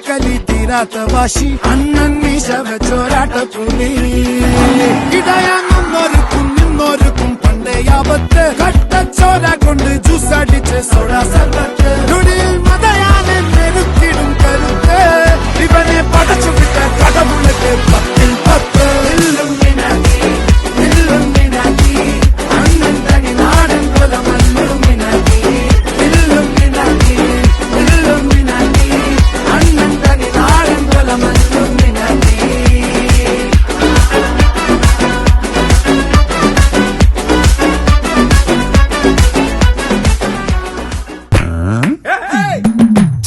കലി തീരാത്ത വാശി അണ്ണൻ മീശ വെച്ചോരാട്ടപ്പുലി ഇടയാങ്ങുന്നൊരുക്കും നിന്നൊരുക്കും പണ്ടേ ആപത്ത് കട്ടച്ചോര കൊണ്ട് ജ്യൂസ് അടിച്ച് സോഡാ സർബത്ത് നുടിയിൽ മതയാനെ നെരുക്കിടും കരുത്ത് ഇവനെ പടച്ചു വിട്ട കടവുള്ളത് 10-ൽ 10 അണ്ണൻ തനി നാടൻ കൊല മല്ലുമിനാക്കി അണ്ണൻ തനി നാടൻ കൊല മല്ലുമിനാക്കി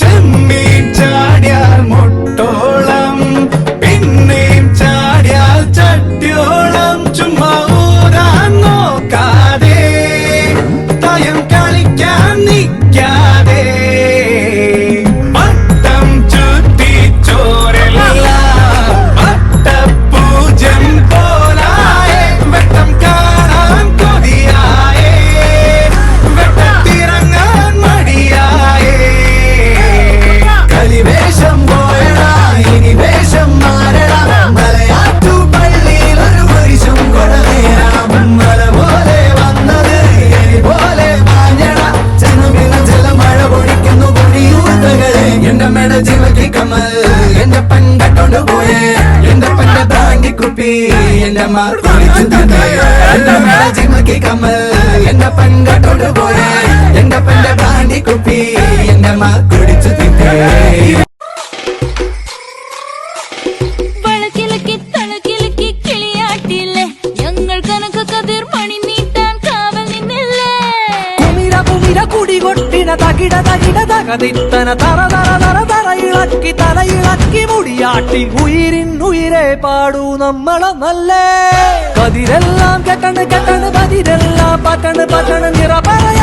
ചെമ്മീൻ ചാടിയാൽ മുട്ടോളം പിന്നെയും ചാടിയാൽ ചട്ടിയോളം ചുമ്മാ ഊരാൻ നോക്കാതെ തയം കളിക്കാൻ നിൽക്കാതെ പട്ടം ചുറ്റി ചോരല്ല പട്ടപ്പൂജം പോലായേ വെട്ടം കാണാൻ കൊതിയായേ വെട്ടത്തിറങ്ങാൻ മടിയായേ കളിവേഷം പോയടാ ഇനി വേഷം മാറടാ മലയാറ്റു പള്ളിയിൽ ഒരു കുരിശും കൊടനേരാം മല പോലെ വന്നത് എലി പോലെ മാഞ്ഞടാ ചെന്നുമിന ജലമഴ പൊടിക്കുന്നു പൊടിയൂത്തകളെ എന്റെ മേട ജീവക്കി കമ്മൽ എന്റെ പൻ കട്ടോണ്ട് പോയേ എന്റെ പന്റെ ബ്രാൻഡി കുപ്പി എന്റെ അമ്മ കുളിച്ചു തന്നെ എന്റെ മേട ജീവക്കി കമ്മൽ എന്റെ പൻ കട്ടോണ്ട് പോയേ എന്റെ പന്റെ ബ്രാൻഡി കുപ്പി എന്റെ അമ്മ കുടിച്ചു തിന്നേ വളക്കിലക്കി തളക്കിലക്കി കിളിയാട്ടില്ലേ ഞങ്ങൾ കനക കതിർ മണി നീട്ടാൻ കാവൽ നിന്നില്ലേ കുമിര കുമിര കുടി കൊട്ടിന തകിട തകിട തകതിത്തന തറ തറ തറ തറ ഇളക്കി തല ഇളക്കി മുടിയാട്ടി ഉയിരിനുയിരെ പാടൂ നമ്മളൊന്നല്ലേ കതിരെല്ലാം കെട്ടണ് കെട്ടണ് പതിരെല്ലാം പട്ടണ് പട്ടണ് നിറ പറയാ